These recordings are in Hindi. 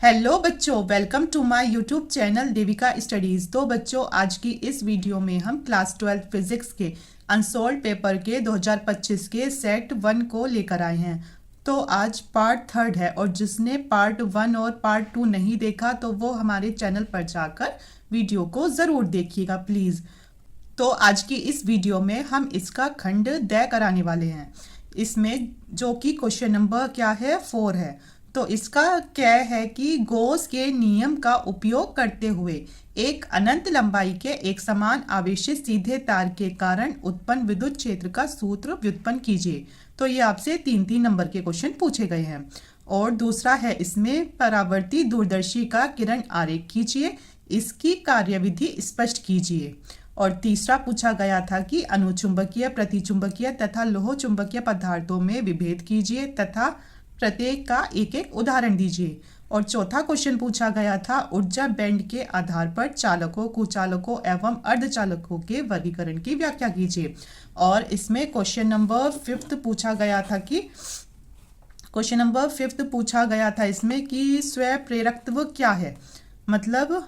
हेलो बच्चों, welcome to my YouTube channel Devika studies. तो बच्चों, आज की इस वीडियो में हम क्लास 12 फिजिक्स के अनसोल्ड पेपर के 2025 के सेट 1 को लेकर आए हैं। तो आज पार्ट 3 है और जिसने पार्ट 1 और पार्ट 2 नहीं देखा तो वो हमारे चैनल पर जाकर वीडियो को ज़रूर देखिएगा प्लीज़। तो आज की इस वीडियो में हम इसका खंड द कराने वाले हैं, इसमें जो कि क्वेश्चन नंबर क्या है 4 है। तो इसका क्या है कि गॉस के नियम का उपयोग करते हुए एक अनंत लंबाई के एक समान आवेशित सीधे तार के कारण उत्पन्न विद्युत क्षेत्र का सूत्र व्युत्पन्न कीजिए। तो ये आपसे 3-3 नंबर के क्वेश्चन पूछे गए हैं। और दूसरा है इसमें परावर्ती दूरदर्शी का किरण आरेख कीजिए, इसकी कार्यविधि स्पष्ट कीजिए। और तीसरा पूछा गया था कि अनुचुंबकीय, प्रतिचुंबकीय तथा लोह चुंबकीय पदार्थों में विभेद कीजिए तथा प्रत्येक का एक एक उदाहरण दीजिए। और चौथा क्वेश्चन पूछा गया था ऊर्जा बैंड के आधार पर चालकों, कुचालकों एवं अर्धचालकों के वर्गीकरण की व्याख्या कीजिए। और इसमें क्वेश्चन नंबर 5 पूछा गया था इसमें कि स्वप्रेरकत्व क्या है, मतलब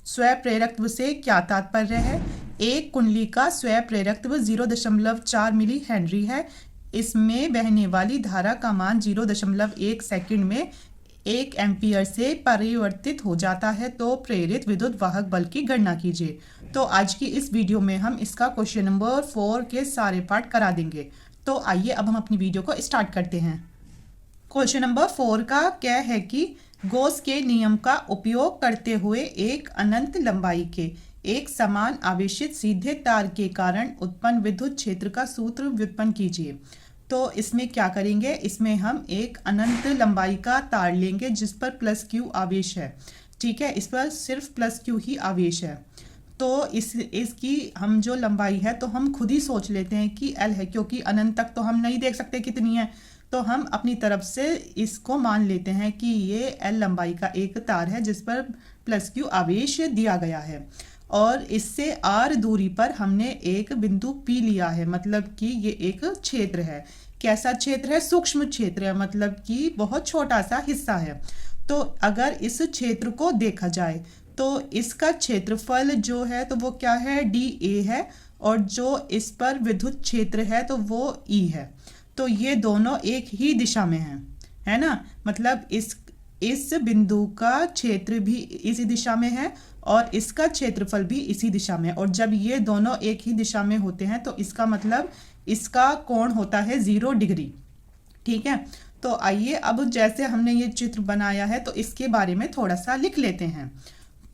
स्वप्रेरकत्व से क्या तात्पर्य है। एक कुंडली का स्वप्रेरकत्व 0.4 मिली हेनरी है। इसमें बहने वाली धारा का मान 0.1 सेकंड में 1 एम्पियर से परिवर्तित हो जाता है। तो प्रेरित विद्युत वाहक बल की गणना कीजिए। तो आज की इस वीडियो में हम इसका क्वेश्चन नंबर 4 के सारे पार्ट करा देंगे। तो आइए अब हम अपनी वीडियो को स्टार्ट करते हैं। क्वेश्चन नंबर 4 का क्या है कि गॉस के नियम का उपयोग करते हुए एक अनंत लंबाई के एक समान आवेशित सीधे तार के कारण उत्पन्न विद्युत क्षेत्र का सूत्र व्युत्पन्न कीजिए। तो इसमें क्या करेंगे, इसमें हम एक अनंत लंबाई का तार लेंगे जिस पर प्लस क्यू आवेश है। ठीक है, इस पर सिर्फ प्लस क्यू ही आवेश है। तो इसकी हम जो लंबाई है तो हम खुद ही सोच लेते हैं कि एल है, क्योंकि अनंत तक तो हम नहीं देख सकते कितनी है। तो हम अपनी तरफ से इसको मान लेते हैं कि ये एल लंबाई का एक तार है जिस पर प्लस क्यू आवेश दिया गया है। और इससे आर दूरी पर हमने एक बिंदु पी लिया है, मतलब कि ये एक क्षेत्र है। कैसा क्षेत्र है? सूक्ष्म क्षेत्र है, मतलब कि बहुत छोटा सा हिस्सा है। तो अगर इस क्षेत्र को देखा जाए तो इसका क्षेत्रफल जो है तो वो क्या है, डी ए है। और जो इस पर विद्युत क्षेत्र है तो वो ई है। तो ये दोनों एक ही दिशा में हैं, है ना। मतलब इस बिंदु का क्षेत्र भी इसी दिशा में है और इसका क्षेत्रफल भी इसी दिशा में। और जब ये दोनों एक ही दिशा में होते हैं तो इसका मतलब इसका कोण होता है 0 डिग्री। ठीक है, तो आइए अब जैसे हमने ये चित्र बनाया है तो इसके बारे में थोड़ा सा लिख लेते हैं।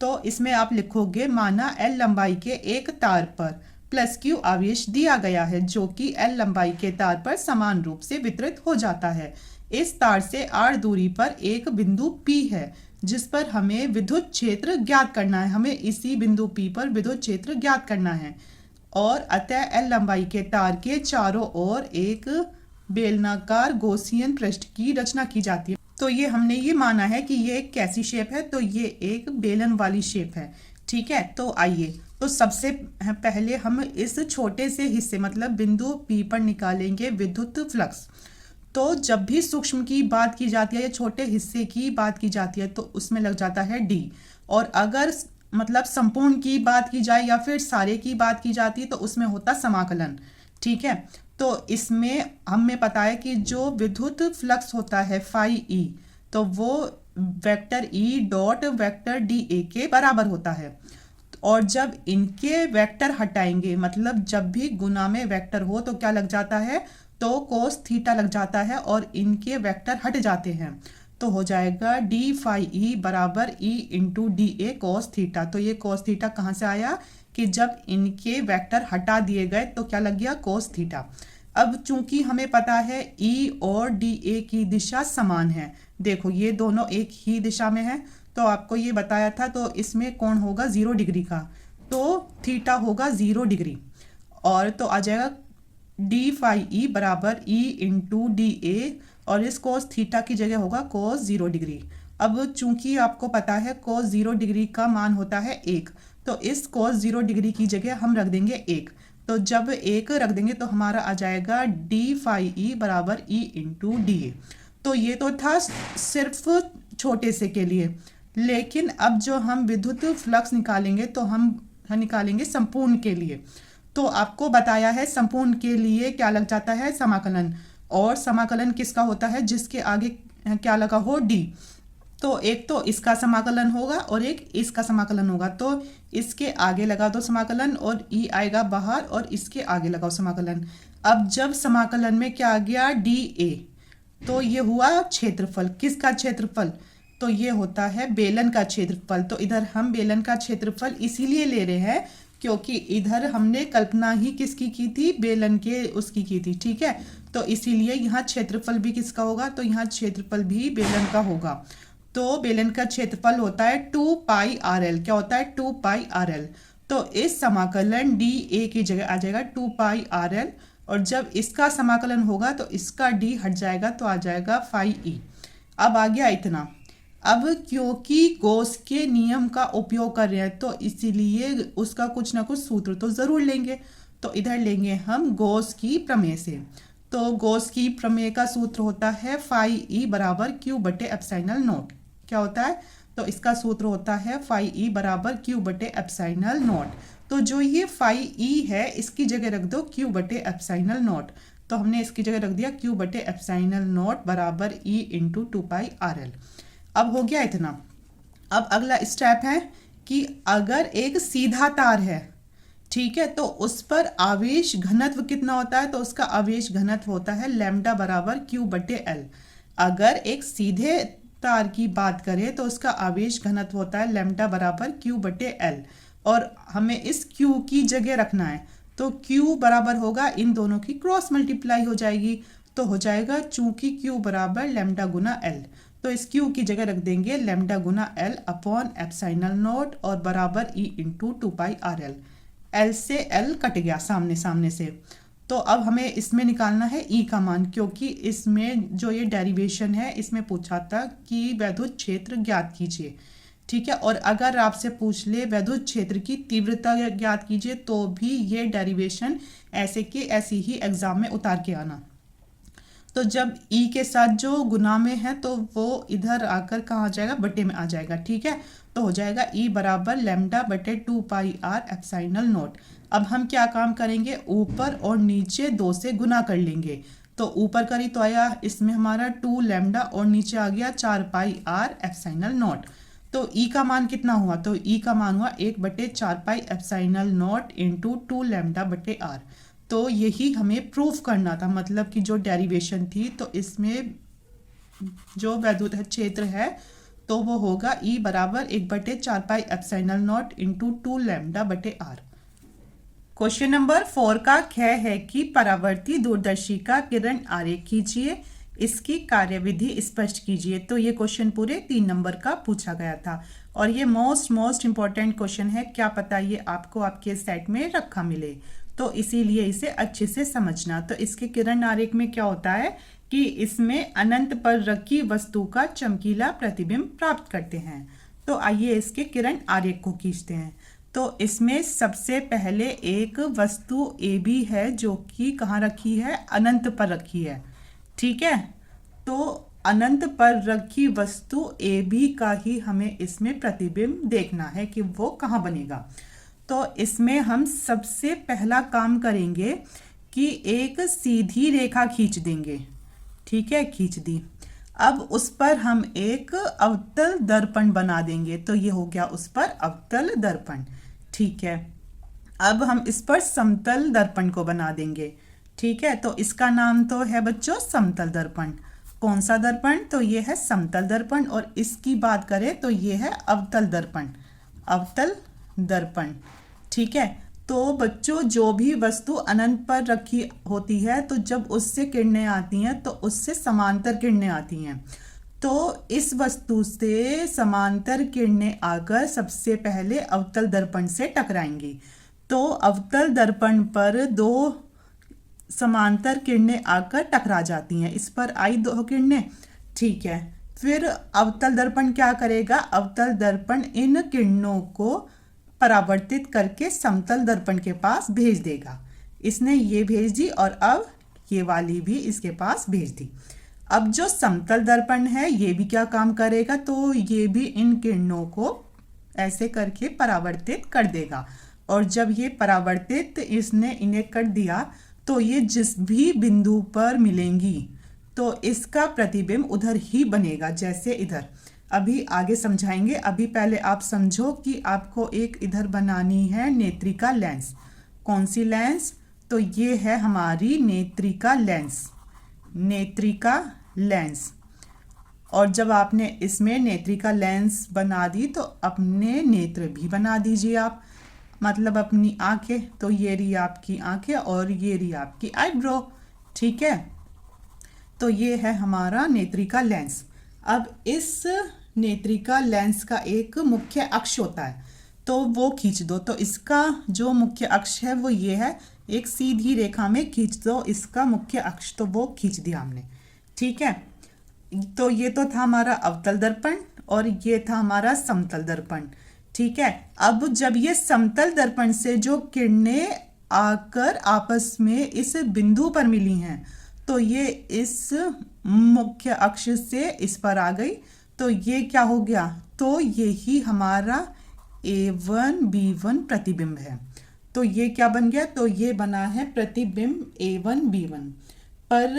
तो इसमें आप लिखोगे, माना एल लंबाई के एक तार पर प्लस क्यू आवेश दिया गया है जो कि एल लंबाई के तार पर समान रूप से वितरित हो जाता है। इस तार से आर दूरी पर एक बिंदु P है जिस पर हमें विद्युत क्षेत्र ज्ञात करना है। हमें इसी बिंदु P पर विद्युत क्षेत्र ज्ञात करना है। और अतः एल लंबाई के तार के चारों ओर एक बेलनाकार गॉसियन पृष्ठ की रचना की जाती है। तो ये हमने ये माना है कि ये एक कैसी शेप है, तो ये एक बेलन वाली शेप है। ठीक है, तो आइए तो सबसे पहले हम इस छोटे से हिस्से मतलब बिंदु P पर निकालेंगे विद्युत फ्लक्स। तो जब भी सूक्ष्म की बात की जाती है या छोटे हिस्से की बात की जाती है तो उसमें लग जाता है D। और अगर मतलब संपूर्ण की बात की जाए या फिर सारे की बात की जाती है तो उसमें होता समाकलन। ठीक है, तो इसमें हमें पता है कि जो विद्युत फ्लक्स होता है फाई ई, तो वो vector E dot vector D A के बराबर होता है। और जब इनके वेक्टर हटाएंगे, मतलब जब भी गुना में वेक्टर हो तो क्या लग जाता है, तो कोस थीटा लग जाता है और इनके वेक्टर हट जाते हैं। तो हो जाएगा डी फाई ई बराबर E into D A cos theta. तो ये कोस थीटा कहाँ से आया कि जब इनके वेक्टर हटा दिए गए तो क्या लग गया, कोस थीटा। अब चूंकि हमें पता है ई और डी ए की दिशा समान है, देखो ये दोनों एक ही दिशा में है, तो आपको ये बताया था। तो इसमें कोण होगा 0 डिग्री का, तो थीटा होगा 0 डिग्री। और तो आ जाएगा डी फाई ई बराबर ई इंटू डी ए, और इस कोस थीटा की जगह होगा कोस 0 डिग्री। अब चूंकि आपको पता है कोस 0 डिग्री का मान होता है 1, तो इस कोस 0 डिग्री की जगह हम रख देंगे 1। तो जब 1 रख देंगे तो हमारा आ जाएगा डी फाई ई बराबर ई इंटू डी ए। तो ये तो था सिर्फ छोटे से के लिए। लेकिन अब जो हम विद्युत फ्लक्स निकालेंगे तो हम निकालेंगे संपूर्ण के लिए। तो आपको बताया है संपूर्ण के लिए क्या लग जाता है, समाकलन। और समाकलन किसका होता है, जिसके आगे क्या लगा हो, डी। तो एक तो इसका समाकलन होगा और एक इसका समाकलन होगा। तो इसके आगे लगा दो समाकलन और ई आएगा बाहर और इसके आगे लगाओ समाकलन। अब जब समाकलन में क्या आ गया, डी ए, तो ये हुआ क्षेत्रफल। किसका क्षेत्रफल, तो ये होता है बेलन का क्षेत्रफल। तो इधर हम बेलन का क्षेत्रफल इसीलिए ले रहे हैं क्योंकि इधर हमने कल्पना ही किसकी की थी, बेलन के उसकी की थी। ठीक है, तो इसीलिए यहाँ क्षेत्रफल भी किसका होगा, तो यहाँ क्षेत्रफल भी बेलन का होगा। तो बेलन का क्षेत्रफल होता है 2 पाई आर एल। क्या होता है, 2 पाई आर एल। तो इस समाकलन डी ए की जगह आ जाएगा 2 पाई आर एल। और जब इसका समाकलन होगा तो इसका डी हट जाएगा तो आ जाएगा 5e। अब आ गया इतना। अब क्योंकि गॉस के नियम का उपयोग कर रहे हैं तो इसीलिए उसका कुछ ना कुछ सूत्र तो ज़रूर लेंगे। तो इधर लेंगे हम गॉस की प्रमेय से। तो गॉस की प्रमेय का सूत्र होता है 5e बराबर q बटे एप्सिलॉन नॉट। क्या होता है, तो इसका सूत्र होता है 5e बराबर q बटे एप्सिलॉन नॉट। तो जो ये 5e है इसकी जगह रख दो q बटे एप्सिलॉन नॉट। तो हमने इसकी जगह रख दिया q बटे एप्सिलॉन नॉट बराबर e इंटू 2 पाई आर एल। अब हो गया इतना। अब अगला स्टेप है कि अगर एक सीधा तार है, ठीक है, तो उस पर आवेश घनत्व कितना होता है, तो उसका आवेश घनत्व होता है लैम्डा बराबर क्यू बटे एल। अगर एक सीधे तार की बात करें तो उसका आवेश घनत्व होता है लैम्डा बराबर क्यू बटे एल। और हमें इस क्यू की जगह रखना है तो क्यू बराबर होगा इन दोनों की क्रॉस मल्टीप्लाई हो जाएगी। तो हो जाएगा चूंकि क्यू बराबर लैम्डा गुना एल, तो इस क्यू की जगह रख देंगे lambda Guna L upon epsilon not और बराबर ई इंटू 2 पाई आर एल। एल से एल कट गया सामने सामने से। तो अब हमें इसमें निकालना है ई का मान, क्योंकि इसमें जो ये डेरिवेशन है इसमें पूछा था कि वैद्युत क्षेत्र ज्ञात कीजिए। ठीक है, और अगर आपसे पूछ ले वैद्युत क्षेत्र की तीव्रता ज्ञात कीजिए तो भी ये डेरिवेशन ऐसे के ऐसी ही एग्जाम में उतार के आना। तो जब ई के साथ जो गुना में है तो वो इधर आकर कहाँ आ जाएगा, बटे में आ जाएगा। ठीक है, तो हो जाएगा ई बराबर लैम्डा बटे 2 पाई आर एप्सिलॉन नॉट। अब हम क्या काम करेंगे, ऊपर और नीचे 2 से गुना कर लेंगे। तो ऊपर करी तो आया इसमें हमारा 2 लैम्डा और नीचे आ गया 4 पाई आर एप्सिलॉन नॉट। तो ई का मान कितना हुआ, तो ई का मान हुआ 1 बटे 4 pi epsilon not into 2 lambda बटे आर। तो यही हमें प्रूफ करना था, मतलब कि जो डेरिवेशन थी तो इसमें जो वैद्युत क्षेत्र है तो वो होगा ई बराबर 1 बटे 4 pi epsilon not into 2 lambda बटे आर। क्वेश्चन नंबर 4 का ख है कि परावर्ती दूरदर्शी का किरण आरेख कीजिए, इसकी कार्यविधि स्पष्ट कीजिए। तो ये क्वेश्चन पूरे 3 नंबर का पूछा गया था और ये मोस्ट इंपॉर्टेंट क्वेश्चन है। क्या पता ये आपको आपके सेट में रखा मिले, तो इसीलिए इसे अच्छे से समझना। तो इसके किरण आरेख में क्या होता है कि इसमें अनंत पर रखी वस्तु का चमकीला प्रतिबिंब प्राप्त करते हैं। तो आइए इसके किरण आरेख को खींचते हैं। तो इसमें सबसे पहले एक वस्तु ए बी है जो कि कहाँ रखी है, अनंत पर रखी है। ठीक है, तो अनंत पर रखी वस्तु ए बी का ही हमें इसमें प्रतिबिंब देखना है कि वो कहाँ बनेगा। तो इसमें हम सबसे पहला काम करेंगे कि एक सीधी रेखा खींच देंगे। ठीक है, खींच दी। अब उस पर हम एक अवतल दर्पण बना देंगे। तो ये हो गया उस पर अवतल दर्पण। ठीक है, अब हम इस पर समतल दर्पण को बना देंगे। ठीक है, तो इसका नाम तो है बच्चों समतल दर्पण। कौन सा दर्पण, तो ये है समतल दर्पण। और इसकी बात करें तो ये है अवतल दर्पण, अवतल दर्पण। ठीक है, तो बच्चों जो भी वस्तु अनंत पर रखी होती है तो जब उससे किरणें आती हैं तो उससे समांतर किरणें आती हैं। तो इस वस्तु से समांतर किरणें आकर सबसे पहले अवतल दर्पण से टकराएंगी। तो अवतल दर्पण पर 2 समांतर किरणें आकर टकरा जाती हैं। इस पर आई 2 किरणें। ठीक है, फिर अवतल दर्पण क्या करेगा, अवतल दर्पण इन किरणों को परावर्तित करके समतल दर्पण के पास भेज देगा। इसने ये भेज दी और अब ये वाली भी इसके पास भेज दी। अब जो समतल दर्पण है ये भी क्या काम करेगा, तो ये भी इन किरणों को ऐसे करके परावर्तित कर देगा। और जब ये परावर्तित इसने इन्हें कर दिया तो ये जिस भी बिंदु पर मिलेंगी तो इसका प्रतिबिंब उधर ही बनेगा, जैसे इधर। अभी आगे समझाएंगे, अभी पहले आप समझो कि आपको एक इधर बनानी है नेत्रिका लेंस। कौन सी लेंस, तो ये है हमारी नेत्रिका लेंस, नेत्रिका लेंस। और जब आपने इसमें नेत्रिका लेंस बना दी तो अपने नेत्र भी बना दीजिए आप, मतलब अपनी आंखें। तो ये रही आपकी आंखें और ये रही आपकी आईब्रो, ठीक है। तो ये है हमारा नेत्रिका लेंस। अब इस नेत्रिका लेंस का एक मुख्य अक्ष होता है, तो वो खींच दो। तो इसका जो मुख्य अक्ष है वो ये है, एक सीधी रेखा में खींच दो इसका मुख्य अक्ष, तो वो खींच दिया हमने, ठीक है। तो ये तो था हमारा अवतल दर्पण और ये था हमारा समतल दर्पण, ठीक है। अब जब ये समतल दर्पण से जो किरणें आकर आपस में इस बिंदु पर मिली हैं तो ये इस मुख्य अक्ष से इस पर आ गई, तो ये क्या हो गया, तो यही हमारा A1 B1 प्रतिबिंब है। तो ये क्या बन गया, तो ये बना है प्रतिबिंब A1 B1। पर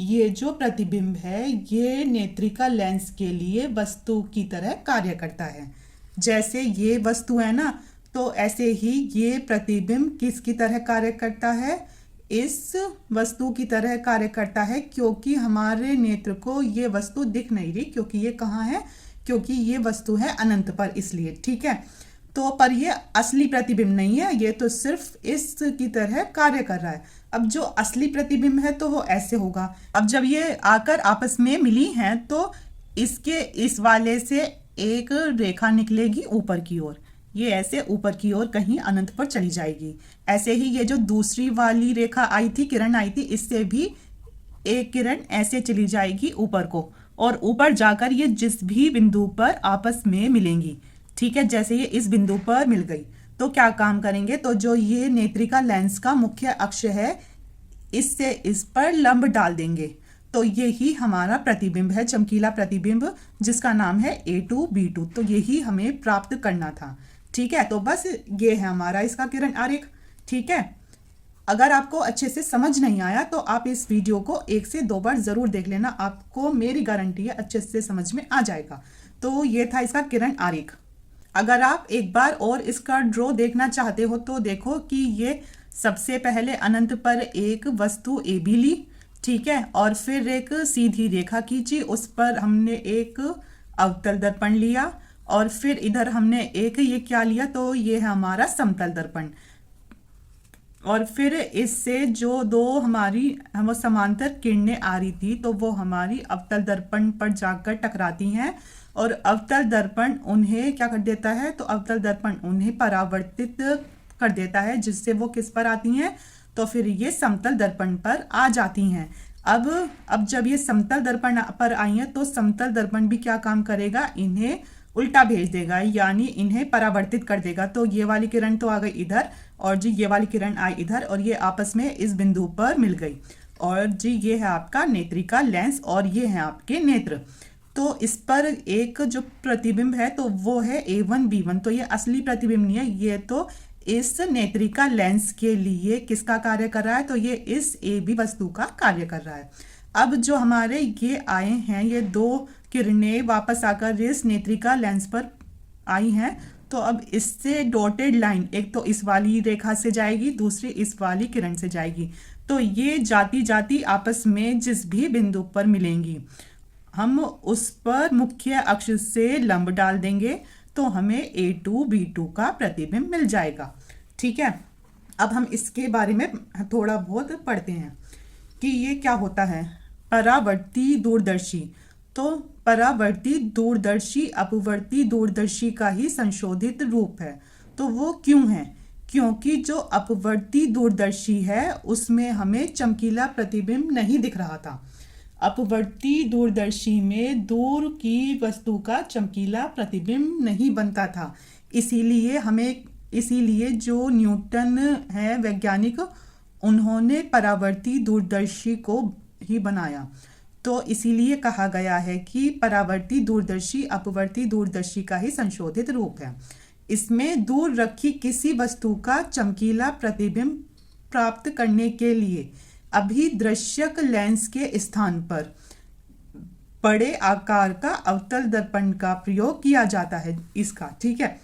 ये जो प्रतिबिंब है ये नेत्रिका लेंस के लिए वस्तु की तरह कार्य करता है। जैसे ये वस्तु है ना, तो ऐसे ही ये प्रतिबिंब किसकी तरह कार्य करता है, इस वस्तु की तरह कार्य करता है। क्योंकि हमारे नेत्र को ये वस्तु दिख नहीं रही, क्योंकि ये कहाँ है, क्योंकि ये वस्तु है अनंत पर, इसलिए, ठीक है। तो पर ये असली प्रतिबिंब नहीं है, ये तो सिर्फ इसकी तरह कार्य कर रहा है। अब जो असली प्रतिबिंब है तो वो ऐसे होगा। अब जब ये आकर आपस में मिली हैं तो इसके इस वाले से एक रेखा निकलेगी ऊपर की ओर, ये ऐसे ऊपर की ओर कहीं अनंत पर चली जाएगी। ऐसे ही ये जो दूसरी वाली रेखा आई थी, किरण आई थी, इससे भी एक किरण ऐसे चली जाएगी ऊपर को, और ऊपर जाकर ये जिस भी बिंदु पर आपस में मिलेंगी, ठीक है। जैसे ये इस बिंदु पर मिल गई तो क्या काम करेंगे, तो जो ये नेत्रिका लेंस का मुख्य अक्ष है इससे इस पर लंब डाल देंगे, तो यही हमारा प्रतिबिंब है, चमकीला प्रतिबिंब, जिसका नाम है A2 B2। तो यही हमें प्राप्त करना था, ठीक है। तो बस ये है हमारा इसका किरण आरेख, ठीक है। अगर आपको अच्छे से समझ नहीं आया तो आप इस वीडियो को 1 से 2 बार जरूर देख लेना, आपको मेरी गारंटी है अच्छे से समझ में आ जाएगा। तो ये था इसका किरण आरेख। अगर आप एक बार और इसका ड्रॉ देखना चाहते हो तो देखो कि ये सबसे पहले अनंत पर एक वस्तु AB ली, ठीक है, और फिर एक सीधी रेखा खींची, उस पर हमने एक अवतल दर्पण लिया, और फिर इधर हमने एक ये क्या लिया, तो ये है हमारा समतल दर्पण। और फिर इससे जो दो हमारी वो समांतर किरणें आ रही थी तो वो हमारी अवतल दर्पण पर जाकर टकराती हैं, और अवतल दर्पण उन्हें क्या कर देता है, तो अवतल दर्पण उन्हें परावर्तित कर देता है, जिससे वो किस पर आती हैं, तो फिर ये समतल दर्पण पर आ जाती हैं। अब जब ये समतल दर्पण पर आई हैं तो समतल दर्पण भी क्या काम करेगा, इन्हें उल्टा भेज देगा, यानी इन्हें परावर्तित कर देगा। तो ये वाली किरण तो आ गई इधर, और जी ये वाली किरण आई इधर, और ये आपस में इस बिंदु पर मिल गई। और जी ये है आपका नेत्रिका लेंस और ये है आपके नेत्र। तो इस पर एक जो प्रतिबिंब है तो वो है A1 B1। तो ये असली प्रतिबिंब नहीं है, ये तो इस नेत्रिका लेंस के लिए किसका कार्य कर रहा है, तो ये इस AB वस्तु का कार्य कर रहा है। अब जो हमारे ये आए हैं, ये दो किरणें वापस आकर इस नेत्रिका लेंस पर आई हैं, तो अब इससे डॉटेड लाइन एक तो इस वाली रेखा से जाएगी, दूसरी इस वाली किरण से जाएगी। तो ये जाती जाती आपस में जिस भी बिंदु पर मिलेंगी हम उस पर मुख्य अक्ष से लंब डाल देंगे, तो हमें A2 B2 का प्रतिबिंब मिल जाएगा, ठीक है। अब हम इसके बारे में थोड़ा बहुत पढ़ते हैं कि ये क्या होता है। परावर्ती दूरदर्शी, तो परावर्ती दूरदर्शी अपवर्ती दूरदर्शी का ही संशोधित रूप है। तो वो क्यों है, क्योंकि जो अपवर्ती दूरदर्शी है उसमें हमें चमकीला प्रतिबिंब नहीं दिख रहा था। अपवर्ती दूरदर्शी में दूर की वस्तु का चमकीला प्रतिबिंब नहीं बनता था, इसीलिए जो न्यूटन है वैज्ञानिक, उन्होंने परावर्ती दूरदर्शी को ही बनाया। तो इसीलिए कहा गया है कि परावर्ती दूरदर्शी अपवर्ती दूरदर्शी का ही संशोधित रूप है। इसमें दूर रखी किसी वस्तु का चमकीला प्रतिबिंब प्राप्त करने के लिए अभिदृश्यक लेंस के स्थान पर बड़े आकार का अवतल दर्पण का प्रयोग किया जाता है इसका, ठीक है।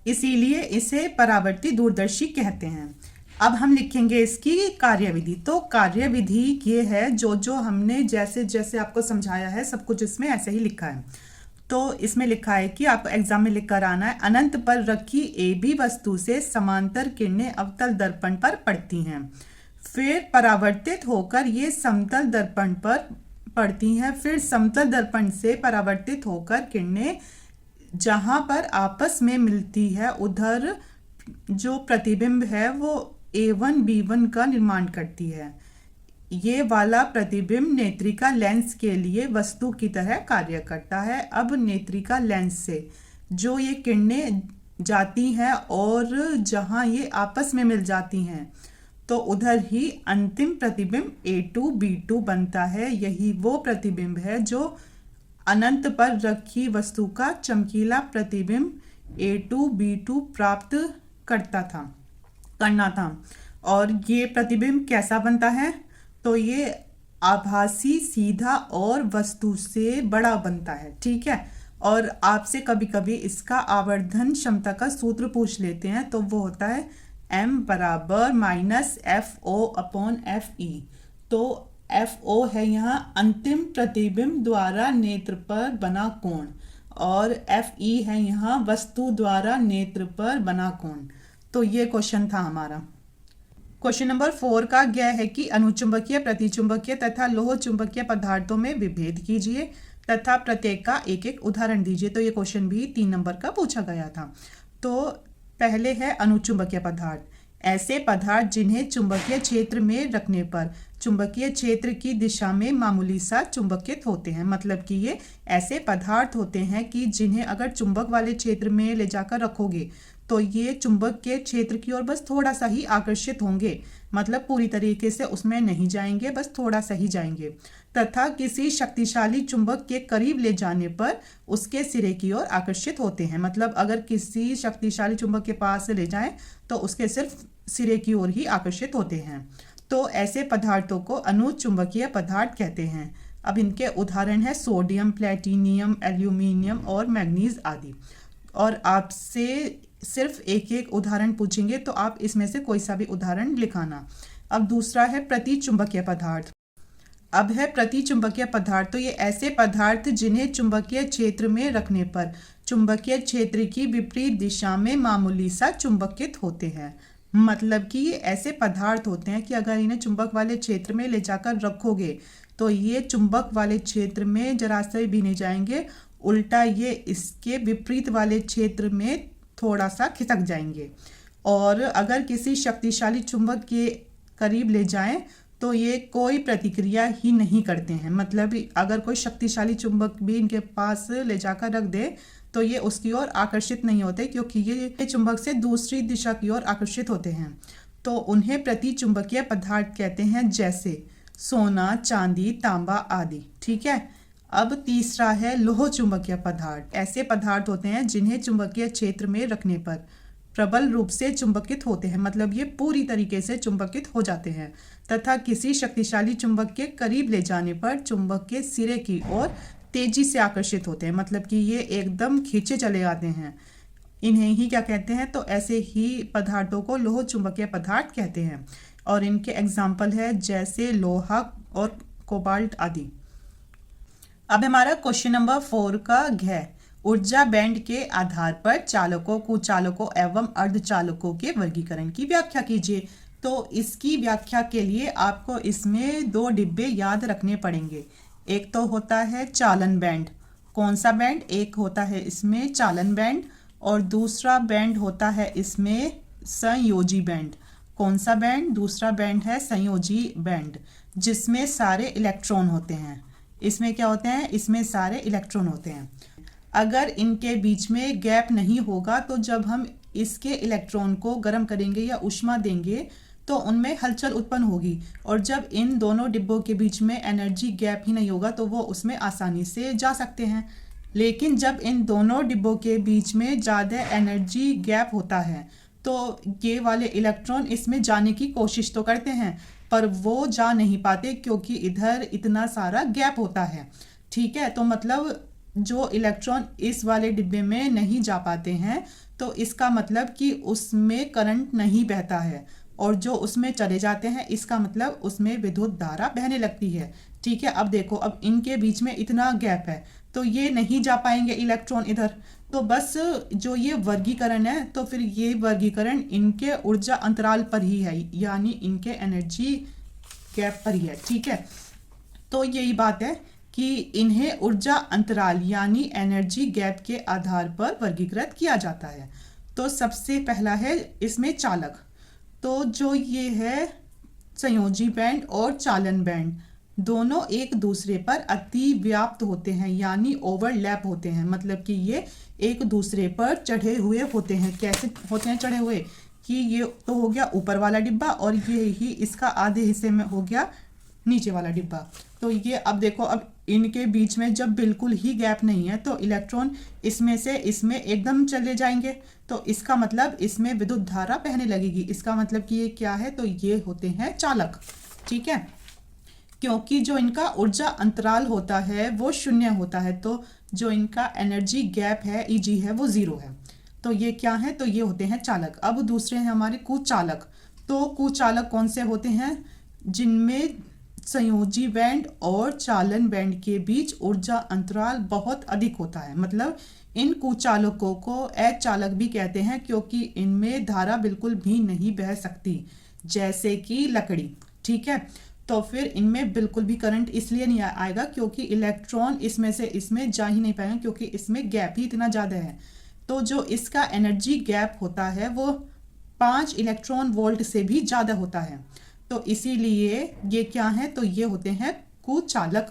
इसीलिए इसे परावर्ती दूरदर्शी कहते हैं। अब हम लिखेंगे इसकी कार्यविधि। तो कार्यविधि ये है, जो जो हमने जैसे जैसे आपको समझाया है सब कुछ इसमें ऐसे ही लिखा है। तो इसमें लिखा है कि आप एग्जाम में लिख कर आना है, अनंत पर रखी ए बी वस्तु से समांतर किरणें अवतल दर्पण पर पड़ती हैं, फिर परावर्तित होकर ये समतल दर्पण पर पड़ती हैं, फिर समतल दर्पण से परावर्तित होकर किरणें जहां पर आपस में मिलती है उधर जो प्रतिबिंब है वो A1 B1 का निर्माण करती है। ये वाला प्रतिबिंब नेत्रिका लेंस के लिए वस्तु की तरह कार्य करता है। अब नेत्रिका लेंस से जो ये किरणें जाती हैं और जहां ये आपस में मिल जाती हैं तो उधर ही अंतिम प्रतिबिंब A2 B2 बनता है। यही वो प्रतिबिंब है जो अनंत पर रखी वस्तु का चमकीला प्रतिबिंब A2 B2 प्राप्त करना था। और ये प्रतिबिंब कैसा बनता है? तो ये आभासी, सीधा और वस्तु से बड़ा बनता है, ठीक है। और आपसे कभी कभी इसका आवर्धन क्षमता का सूत्र पूछ लेते हैं, तो वो होता है m बराबर माइनस FO/FE। तो FO है यहाँ अंतिम प्रतिबिंब द्वारा नेत्र पर बना कोण और FE है यहाँ वस्तु द्वारा नेत्र पर बना कोण। तो ये क्वेश्चन था हमारा। क्वेश्चन नंबर 4 का यह है कि अनुचुंबकीय, प्रतिचुंबकीय तथा लोह चुंबकीय पदार्थों में विभेद कीजिए तथा प्रत्येक का एक एक उदाहरण दीजिए। तो ये क्वेश्चन भी 3 नंबर का पूछा गया था। तो पहले है अनुचुंबकीय पदार्थ, ऐसे पदार्थ जिन्हें चुंबकीय क्षेत्र में रखने पर चुंबकीय क्षेत्र की दिशा में मामूली सा चुंबकित होते हैं। मतलब कि ये ऐसे पदार्थ होते हैं कि जिन्हें अगर चुंबक वाले क्षेत्र में ले जाकर रखोगे तो ये चुंबक के क्षेत्र की ओर बस थोड़ा सा ही आकर्षित होंगे, मतलब पूरी तरीके से उसमें नहीं जाएंगे, बस थोड़ा सा ही जाएंगे। तथा किसी शक्तिशाली चुंबक के करीब ले जाने पर उसके सिरे की ओर आकर्षित होते हैं। मतलब अगर किसी शक्तिशाली चुंबक के पास ले जाएं तो उसके सिर्फ सिरे की ओर ही आकर्षित होते हैं। तो ऐसे पदार्थों को अनुचुंबकीय पदार्थ कहते हैं। अब इनके उदाहरण है सोडियम, प्लेटिनियम, एल्यूमिनियम और मैग्नीज आदि। और आपसे सिर्फ एक एक उदाहरण पूछेंगे तो आप इसमें से कोई सा भी उदाहरण लिखाना। अब दूसरा है प्रतिचुंबकीय पदार्थ। अब है प्रतिचुंबकीय पदार्थ। तो ये ऐसे पदार्थ जिन्हें चुंबकीय क्षेत्र में रखने पर चुंबकीय क्षेत्र की विपरीत दिशा में मामूली सा चुंबकित होते हैं। मतलब कि ये ऐसे पदार्थ होते हैं कि अगर इन्हें चुंबक वाले क्षेत्र में ले जाकर रखोगे तो ये चुंबक वाले क्षेत्र में जरा से भी नहीं जाएंगे, उल्टा ये इसके विपरीत वाले क्षेत्र में थोड़ा सा खिसक जाएंगे। और अगर किसी शक्तिशाली चुंबक के करीब ले जाएं तो ये कोई प्रतिक्रिया ही नहीं करते हैं। मतलब अगर कोई शक्तिशाली चुंबक भी इनके पास ले जाकर रख दे तो ये उसकी ओर आकर्षित नहीं होते, क्योंकि ये चुंबक से दूसरी दिशा की ओर आकर्षित होते हैं। तो उन्हें प्रतिचुंबकीय पदार्थ कहते हैं, जैसे सोना, चांदी, तांबा आदि, ठीक है। अब तीसरा है लोह चुंबकीय पदार्थ। ऐसे पदार्थ होते हैं जिन्हें चुंबकीय क्षेत्र में रखने पर प्रबल रूप से चुंबकित होते हैं। मतलब ये पूरी तरीके से चुंबकित हो जाते हैं तथा किसी शक्तिशाली चुंबक के करीब ले जाने पर चुंबक के सिरे की ओर तेजी से आकर्षित होते हैं। मतलब कि ये एकदम खींचे चले आते हैं। इन्हें ही क्या कहते हैं? तो ऐसे ही पदार्थों को लोह चुंबकीय पदार्थ कहते हैं। और इनके एग्जाम्पल है जैसे लोहा और कोबाल्ट आदि। अब हमारा क्वेश्चन नंबर 4 का है ऊर्जा बैंड के आधार पर चालकों, कुचालकों एवं अर्धचालकों के वर्गीकरण की व्याख्या कीजिए। तो इसकी व्याख्या के लिए आपको इसमें 2 डिब्बे याद रखने पड़ेंगे। एक तो होता है चालन बैंड। कौन सा बैंड? एक होता है इसमें चालन बैंड और दूसरा बैंड होता है इसमें संयोजी बैंड। कौन सा बैंड? दूसरा बैंड है संयोजी बैंड, जिसमें सारे इलेक्ट्रॉन होते हैं। इसमें क्या होते हैं? इसमें सारे इलेक्ट्रॉन होते हैं। अगर इनके बीच में गैप नहीं होगा तो जब हम इसके इलेक्ट्रॉन को गर्म करेंगे या ऊष्मा देंगे तो उनमें हलचल उत्पन्न होगी, और जब इन दोनों डिब्बों के बीच में एनर्जी गैप ही नहीं होगा तो वो उसमें आसानी से जा सकते हैं। लेकिन जब इन दोनों डिब्बों के बीच में ज़्यादा एनर्जी गैप होता है तो ये वाले इलेक्ट्रॉन इसमें जाने की कोशिश तो करते हैं पर वो जा नहीं पाते क्योंकि इधर इतना सारा गैप होता है। ठीक है, तो मतलब जो इलेक्ट्रॉन इस वाले डिब्बे में नहीं जा पाते हैं तो इसका मतलब कि उसमें करंट नहीं बहता है, और जो उसमें चले जाते हैं इसका मतलब उसमें विद्युत धारा बहने लगती है। ठीक है, अब देखो, अब इनके बीच में इतना गैप है तो ये नहीं जा पाएंगे इलेक्ट्रॉन इधर, तो बस जो ये वर्गीकरण है तो फिर ये वर्गीकरण इनके ऊर्जा अंतराल पर ही है, यानी इनके एनर्जी गैप पर ही है। ठीक है, तो यही बात है कि इन्हें ऊर्जा अंतराल यानी एनर्जी गैप के आधार पर वर्गीकृत किया जाता है। तो सबसे पहला है इसमें चालक। तो जो ये है संयोजी बैंड और चालन बैंड, दोनों एक दूसरे पर अति व्याप्त होते हैं यानी ओवरलैप होते हैं, मतलब कि ये एक दूसरे पर चढ़े हुए होते हैं। कैसे होते हैं चढ़े हुए, कि ये तो हो गया ऊपर वाला डिब्बा और ये ही इसका आधे हिस्से में हो गया नीचे वाला डिब्बा। तो ये अब देखो, अब इनके बीच में जब बिल्कुल ही गैप नहीं है तो इलेक्ट्रॉन इसमें से इसमें एकदम चले जाएंगे, तो इसका मतलब इसमें विद्युत धारा बहने लगेगी। इसका मतलब कि ये क्या है, तो ये होते हैं चालक। ठीक है, क्योंकि जो इनका ऊर्जा अंतराल होता है वो शून्य होता है, तो जो इनका एनर्जी गैप है ईजी है वो जीरो है, तो ये क्या है, तो ये होते हैं चालक। अब दूसरे हैं हमारे कुचालक। तो कुचालक कौन से होते हैं, जिनमें संयोजी बैंड और चालन बैंड के बीच ऊर्जा अंतराल बहुत अधिक होता है। मतलब इन कुचालकों को अचालक भी कहते हैं क्योंकि इनमें धारा बिल्कुल भी नहीं बह सकती, जैसे कि लकड़ी। ठीक है, तो फिर इनमें बिल्कुल भी करंट इसलिए नहीं आएगा क्योंकि इलेक्ट्रॉन इसमें से इसमें जा ही नहीं पाएंगे क्योंकि इसमें गैप ही इतना ज़्यादा है। तो जो इसका एनर्जी गैप होता है वो 5 इलेक्ट्रॉन वोल्ट से भी ज़्यादा होता है, तो इसीलिए ये क्या है, तो ये होते हैं कुचालक।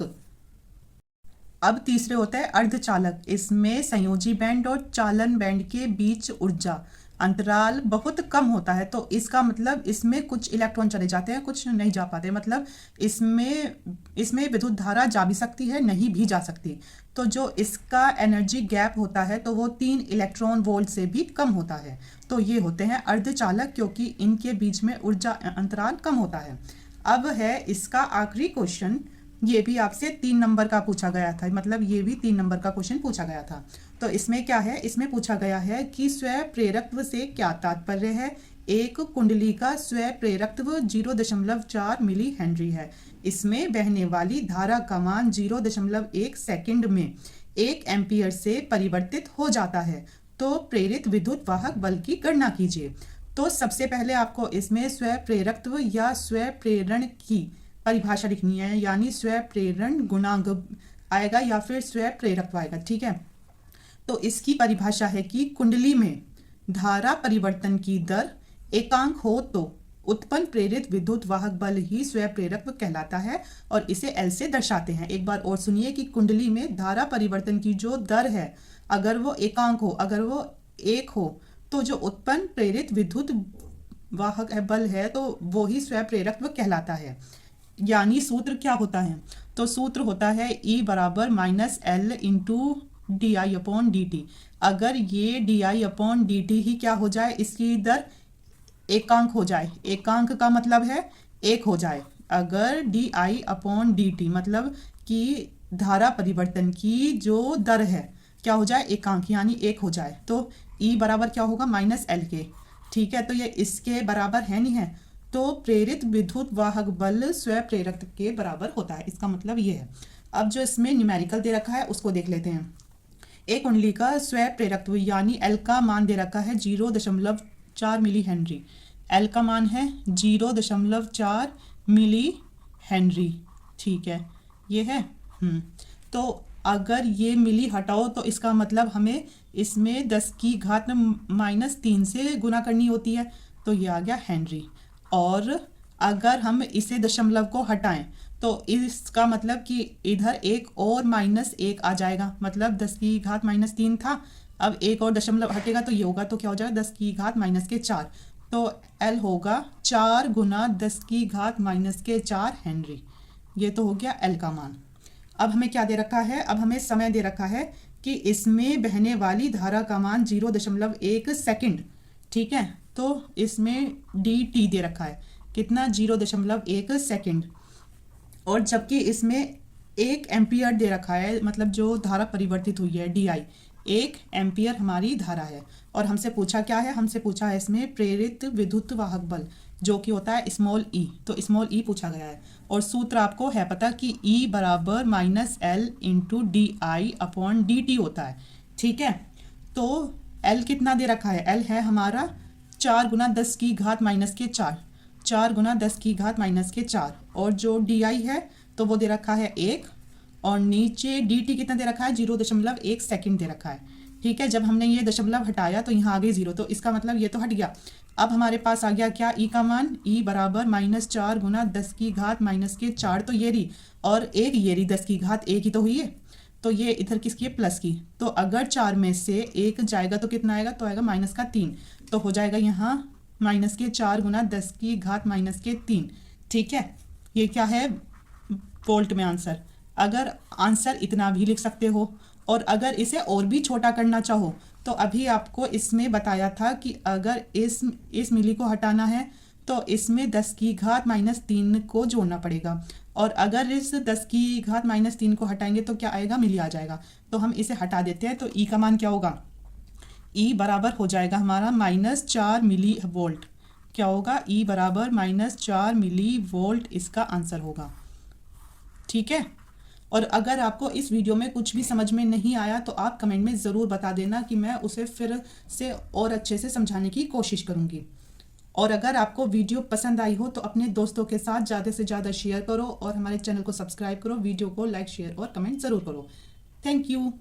अब तीसरे होता है अर्धचालक। इसमें संयोजी बैंड और चालन बैंड के बीच ऊर्जा अंतराल बहुत कम होता है, तो इसका मतलब इसमें कुछ इलेक्ट्रॉन चले जाते हैं कुछ नहीं जा पाते, मतलब इसमें विद्युत धारा जा भी सकती है नहीं भी जा सकती। तो जो इसका एनर्जी गैप होता है तो वो 3 इलेक्ट्रॉन वोल्ट से भी कम होता है, तो ये होते हैं अर्धचालक क्योंकि इनके बीच में ऊर्जा अंतराल कम होता है। अब है इसका आखिरी क्वेश्चन, ये भी आपसे 3 नंबर का पूछा गया था, मतलब ये भी 3 नंबर का क्वेश्चन पूछा गया था। तो इसमें क्या है, इसमें पूछा गया है कि स्वयं प्रेरकत्व से क्या तात्पर्य है। एक कुंडली का स्वयं प्रेरकत्व 0.4 मिली हेनरी है। इसमें बहने वाली धारा का मान 0.1 सेकंड में 1 एम्पियर से परिवर्तित हो जाता है। तो प्रेरित विद्युत वाहक बल की गणना कीजिए। तो सबसे पहले आपको इसमें स्वयं प्रेरकत्व या स्वयं प्रेरण की परिभाषा लिखनी है, यानी स्वयं प्रेरण गुणांक आएगा या फिर स्वयं प्रेरकत्व आएगा। ठीक है, तो इसकी परिभाषा है कि कुंडली में धारा परिवर्तन की दर एकांक हो तो उत्पन्न प्रेरित विद्युत वाहक बल ही स्वयं प्रेरकत्व कहलाता है, और इसे एल से दर्शाते हैं। एक बार और सुनिए कि कुंडली में धारा परिवर्तन की जो दर है अगर वो एकांक हो, अगर वो 1 हो, तो जो उत्पन्न प्रेरित विद्युत वाहक बल है तो वो ही स्वयं प्रेरकत्व कहलाता है। यानी सूत्र क्या होता है, तो सूत्र होता है E बराबर -L इंटू DI/dt। अगर ये DI/dt ही क्या हो जाए, इसकी दर एकांक हो जाए, एकांक का मतलब है 1 हो जाए। अगर DI/dt मतलब कि धारा परिवर्तन की जो दर है क्या हो जाए, एकांक यानी 1 हो जाए, तो E बराबर क्या होगा -L के। ठीक है, तो ये इसके बराबर है नहीं है, तो प्रेरित विद्युत वाहक बल स्वयं प्रेरकत्व के बराबर होता है। इसका मतलब ये है। अब जो इसमें न्यूमेरिकल दे रखा है उसको देख लेते हैं। एक कुंडली का स्वयं प्रेरकत्व यानी एल का मान दे रखा है 0.4 मिली हेनरी। एल का मान है 0.4 मिली हेनरी। ठीक है, ये है। तो अगर ये मिली हटाओ तो इसका मतलब हमें इसमें 10 की घात -3 से गुना करनी होती है, तो ये आ गया हेनरी। और अगर हम इसे दशमलव को हटाएं तो इसका मतलब कि इधर एक और -1 आ जाएगा, मतलब 10 की घात -3 था, अब एक और दशमलव हटेगा तो ये होगा, तो क्या हो जाएगा 10 की घात -4। तो एल होगा 4 गुना 10⁻⁻⁴ हेनरी। ये तो हो गया एल का मान। अब हमें क्या दे रखा है, अब हमें समय दे रखा है कि इसमें बहने वाली धारा का मान 0.1 सेकंड। ठीक है, तो इसमें डी टी दे रखा है कितना, 0.1 सेकंड। और जबकि इसमें 1 एम्पियर दे रखा है, मतलब जो धारा परिवर्तित हुई है डी आई, 1 एम्पियर हमारी धारा है। और हमसे पूछा क्या है, हमसे पूछा है इसमें प्रेरित विद्युत वाहक बल जो कि होता है स्मॉल ई, तो स्मॉल ई पूछा गया है। और सूत्र आपको है पता कि ई बराबर -L × DI/dt होता है। ठीक है, तो एल कितना दे रखा है, एल है हमारा 4 गुना 10⁻⁻⁴, 4 गुना 10⁻⁻⁴। और जो डी आई है तो वो दे रखा है 1, और नीचे डी टी कितना दे रखा है, 0.1 सेकंड दे रखा है। ठीक है, जब हमने ये दशमलव हटाया तो यहाँ आ गई 0, तो इसका मतलब ये तो हट गया। अब हमारे पास आ गया क्या, ई का मान, ई बराबर -4 गुना 10⁻⁻⁴, तो ये रही, और एक ये रही 10⁻1 ही तो हुई है, तो ये इधर किसकी है, प्लस की। तो अगर 4 में से 1 जाएगा तो कितना आएगा, तो आएगा -3, तो हो जाएगा यहाँ -4 गुना 10⁻⁻3। ठीक है, ये क्या है वोल्ट में आंसर। अगर आंसर इतना भी लिख सकते हो, और अगर इसे और भी छोटा करना चाहो तो अभी आपको इसमें बताया था कि अगर इस मिली को हटाना है तो इसमें 10⁻³ को जोड़ना पड़ेगा, और अगर इस 10⁻³ को हटाएंगे तो क्या आएगा, मिली आ जाएगा। तो हम इसे हटा देते हैं, तो ई का मान क्या होगा, ई बराबर हो जाएगा हमारा -4 मिली वोल्ट। क्या होगा, ई बराबर -4 मिली वोल्ट इसका आंसर होगा। ठीक है, और अगर आपको इस वीडियो में कुछ भी समझ में नहीं आया तो आप कमेंट में ज़रूर बता देना कि मैं उसे फिर से और अच्छे से समझाने की कोशिश करूँगी। और अगर आपको वीडियो पसंद आई हो तो अपने दोस्तों के साथ ज़्यादा से ज़्यादा शेयर करो, और हमारे चैनल को सब्सक्राइब करो, वीडियो को लाइक, शेयर और कमेंट ज़रूर करो। Thank you.